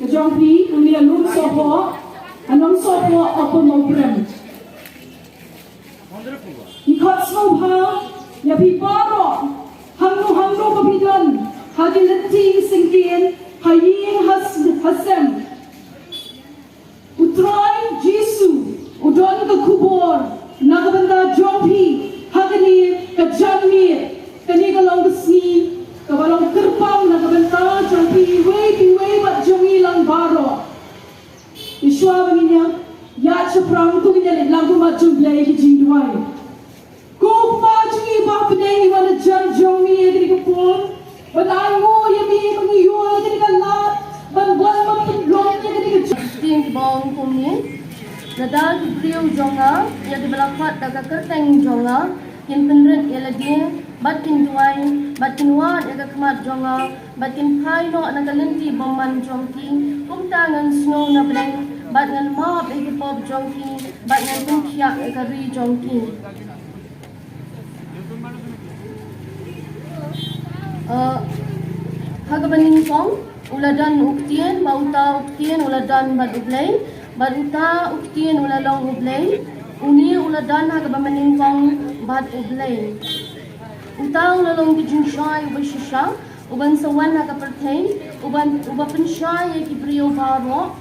Kejong pi unia nun sopo anong sopo opo mobrem. Ikot snowha ya pi baro hangno babidon hagin leti singkin hayin hasem. Utray Jesu udon ke kubur nagabanda jompi hagani kajanmi kani kalong besni kabalong kerpang nagabanda jompi piwe bat jomi lang baro Iswa banginya ya chaprang tu ginya lagu maju blai ki jingduai ko pa jungi ba pnei wana jan jomi edri kapur batango yami mangiyo edri kala ban long edri Ting bong kumi nadal priu jonga ya di belakhat daga kerteng jonga kin penret ya lagi batin duai batin wat ya kemat jonga batin pai no nagalenti boman jongki kum tangan snow na bleng bat ngan map e pop jongki bat ngan tumkiak e kari jongki hagabanin kong uladan uktien bauta uktien uladan bat ublay baruta uktien ulalong ublay uni uladan hagabamanin kong bat ublay uta ulalong kijinsyay ubashisya uban sawan hagapertain ubapan siya yakipriyo baro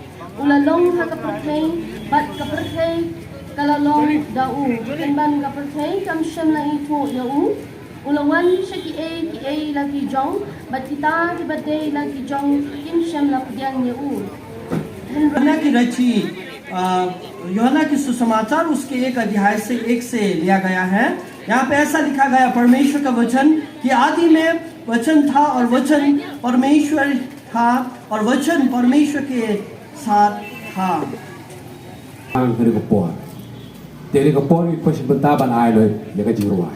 ulalong hagapertain bat kapertain kalalong dau kanban kapertain kamsyam na ito yau ulawan siya ki a lagi jong bat kita kibadey lagi jong kimsyam lapyan yau यूहन्ना की रची यूहन्ना की सुसमाचार उसके एक अध्याय से 1 से लिया गया है। यहाँ पे ऐसा लिखा गया परमेश्वर का वचन कि आदि में वचन था और वचन परमेश्वर था और वचन परमेश्वर के साथ था। Dari kapor itu sebentar ban airเลยเดี๋ยวก็จิรวาย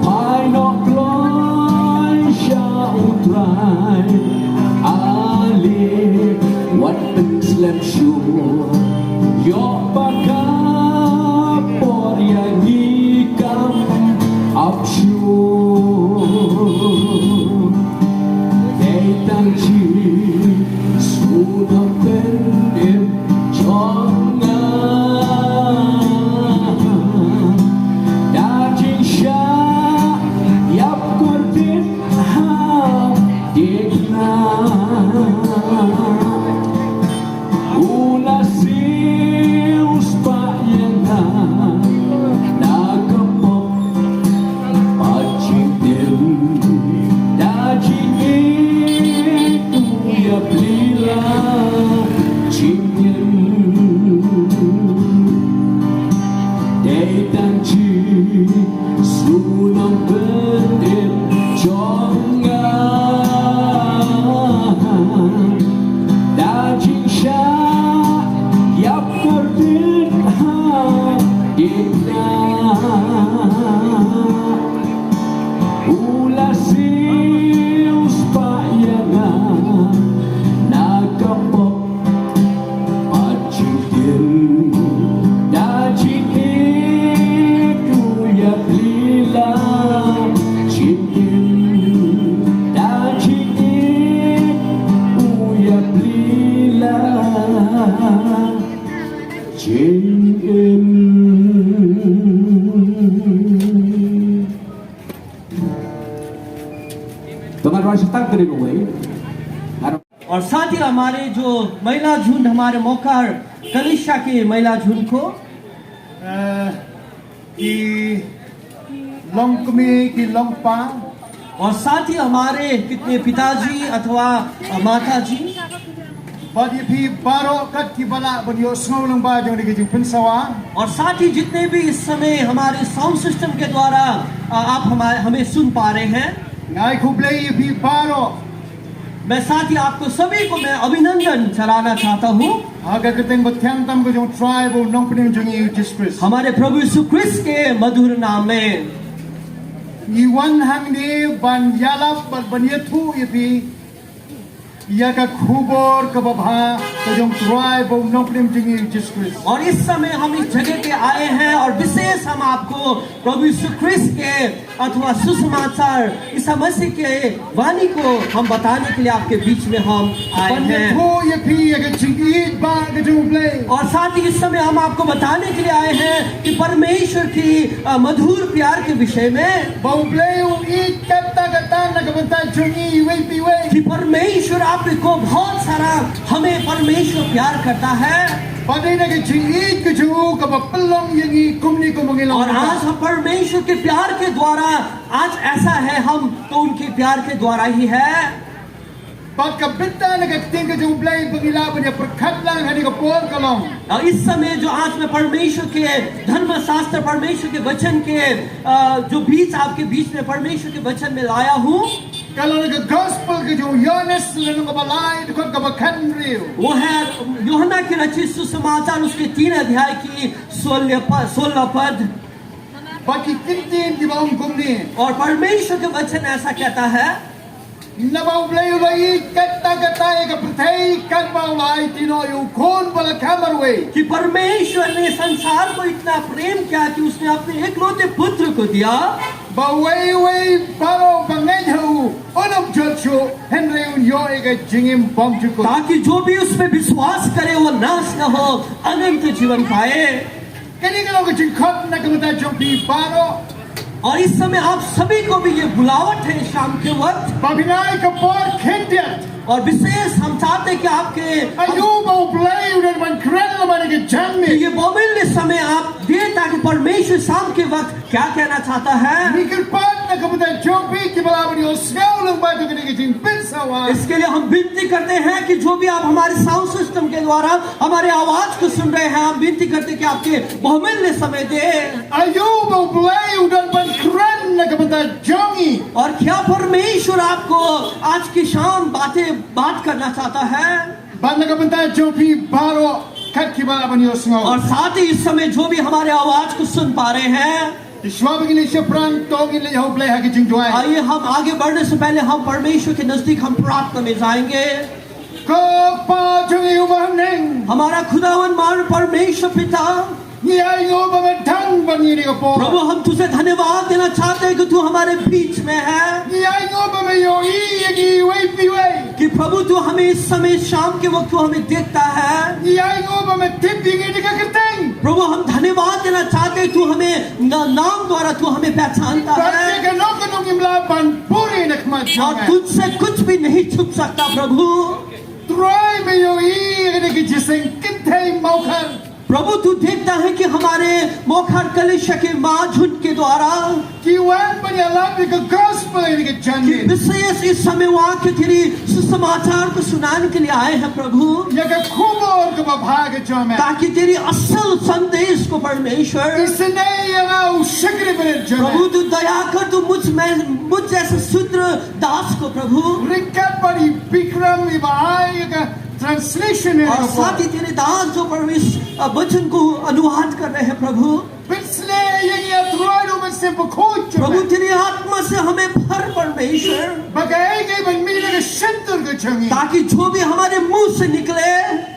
ภายนอกกลอยชาวไพรอาลีวัดเป็นสลัมชูยกปากกาปอดยานีกัมอับชูได้ตั้งชื่อสู่นับเป็นเอ็มจองงาดาจิงชายับกวนติดหาเด็กนาUna seus payana nakapok pachitim dajini tuya plila chingin daytan chi sunam pendim jonga dajing sha yap kordin ha itna ula sius payana nakapok pachitin dajing itu ya lila chingin dajing itu ya lila chingin Tuan Roy Shatang kering away. और साथ ही हमारे जो महिला झुंड हमारे मोकार कलिशा के महिला झुंड को कि लोंग कमी कि लोंग पा और साथ ही हमारे कितने पिताजी अथवा माताजी बट ये भी बारो कट की बला बनियो स्नो लंबा जो निके जो पिंसवा और साथ ही जितने भी इस समय हमारे साउंड सिस्टम के द्वारा आप हमें सुन पा रहे हैं नाइ खुबले ये भी बारो मैं साथ ही आपको सभी को मैं अभिनंदन चलाना चाहता हूँ आगे कतें बत्यान तम को जो ट्राइब और नोंग पने जो ये जिसप्रेस हमारे प्रभु यीशु क्रिस्ट के मधुर नाम में ये वन हंगने बन यालाप बन ये थू ये भी या का खुबोर का बभा तो जो ट्राइब और नोंग पने जो ये जिसप्रेस और इस समय हम इस जगह पे आए हैं और विशेष हम आपको प्रभु यीशु क्रिस्ट के अथवा सुसमाचार ईसा मसीह के वाणी को हम बताने के लिए आपके बीच में हम आए बन ये हैं थू ये भी या का चिंगीत बा का जो प्ले और साथ ही इस समय हम आपको बताने के लिए आए हैं कि परमेश्वर की मधुर प्यार के विषय में बाउ प्ले ईद कत्ता कत्ता न कबता चुंगी वे पी वे कि परमेश्वर आपको बहुत सारा हमें परमेश्वर प्यार करता है Pati na ke chingit ke chu ka bapalong yangi kumni ko mangilang और आज हम परमेश्वर के प्यार के द्वारा आज ऐसा है हम तो उनके प्यार के द्वारा ही है Pat ka bitta na ke ting ke chu blai bangilaban ya prakhat lang hani ka por kalong और इस समय जो आज मैं परमेश्वर के धर्म शास्त्र परमेश्वर के वचन के जो बीच आपके बीच में परमेश्वर के वचन में लाया हूँ kalau na ke gospel ke chu Yohanes na ka balai ko ka bakhan riu वो है यूहन्ना की रचित सुसमाचार उसके 3 अध्याय की 16 पद Pat ki kintin ki baum kumni और परमेश्वर के वचन ऐसा कहता है na bau blai ulai katta katta ya ka prthai kan bau lai tino yu khon bala khamar we कि परमेश्वर ने संसार को इतना प्रेम किया कि उसने अपने एकलौते पुत्र को दिया ba wei wei baro bangai hu onam jochu henry un yo ega jingim bom chu ko ताकि जो भी उसमें विश्वास करे वो नाश न हो अनंत जीवन पाए kani ka lo ka chingkhot na ka mata jompi baro और इस समय आप सभी को भी ये बुलावट है शाम के वक्त babinai ka por khendiat और विशेष हम चाहते हैं कि आपके ayuba blai udan man kren la man ke कि janme ये बहुमूल्य समय आप दें ताकि परमेश्वर शाम के वक्त क्या कहना चाहता है nikir pat na ka mata jompi ki balabani o sgau lang ba to ke jing pinsawa इसके लिए हम विनती करते हैं कि जो भी आप हमारे साउंड सिस्टम के द्वारा हमारे आवाज को सुन रहे हैं हम विनती करते हैं कि आपके बहुमूल्य समय दे ayuba blai udan man kren na ka mata jongi और क्या परमेश्वर आपको आज की शाम बात करना चाहता है ban na ka mata jompi baro kat kibala ban yo sngo और साथ ही इस समय जो भी हमारे आवाज को सुन पा रहे हैं, Ishwa begini sheprang tong in le ho play ha ki jing joy आइए हम आगे बढ़ने से पहले हम परमेश्वर के नजदीक हम प्रार्थना में जाएंगे। ko pa jung yu ba neng हमारा खुदावन मान परमेश्वर पिता, ni ai ngo ba ban thang ban ni ko po प्रभु हम तुझे धन्यवाद देना चाहते हैं कि तू हमारे बीच में है, ni ai ngo ba me yo i gi wei pi wei कि प्रभु तू हमें इस समय शाम के वक्त तू हमें देखता है। ni ai ngo ba me tip ding ni ka keteng प्रभु हम धन्यवाद देना चाहते हैं, तू हमें नाम द्वारा तू हमें पहचानता ba है ke no ko no ngim la ban puri nak ma और jong तुझसे कुछ भी नहीं छुप सकता। प्रभु try me yo i ni ki jiseng kiteng mau khan प्रभु तू देखता है कि हमारे मोखर कलिशा के माँ झुंड के द्वारा ki wan ban ya la bi ka gospel ni ki कि janni विशेष इस समय वहाँ के तेरी सुसमाचार को सुनाने के लिए आए हैं प्रभु, ya ka khubor ka ba bha ka jom ताकि तेरी असल संदेश को परमेश्वर isne ya ga u shakre ban jom प्रभु तू दया कर, तू मुझ जैसे शूद्र दास को प्रभु, ringkat bari bikram ibahai ka translation और है साथ ही तेरे दास जो परमेश्वर वचन को अनुवाद कर रहे हैं प्रभु, पिछले ये अथवारों में से बखोच प्रभु तेरी आत्मा से हमें भर परमेश्वर, बगाए गए बन मिलने के शंतर के चंगी ताकि जो भी हमारे मुंह से निकले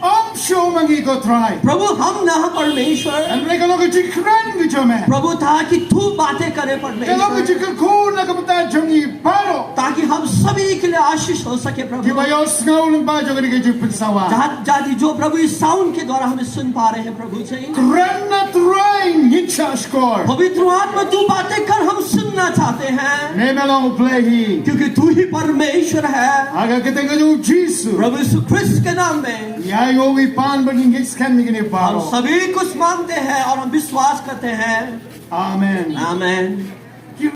आम शो मंगी को ट्राई प्रभु हम ना परमेश्वर, हमने कलो के जिक्रान के जमे प्रभु ताकि तू बातें करे कलो के परमेश्वर, जिक्र खून ना कबता जंगी पारो ताकि हम सभी के लिए आशीष हो सके कि प्रभु। भाई स्नाउल बाजो के जिप सवा जाति जो प्रभु इस साउंड के द्वारा हमें सुन पा रहे हैं प्रभु से, रन्ना ट्राइन इच्छा स्कोर पवित्र आत्मा तू बातें कर, हम सुनना चाहते हैं ने मेलो प्ले ही क्योंकि तू ही परमेश्वर है। अगर कितने का जो जीसु प्रभु यीशु ख्रिस्त के नाम में याई होगी पान बनी गिक्स कैन मिगने हम पारो सभी कुछ मानते हैं और हम विश्वास करते हैं। आमेन आमेन।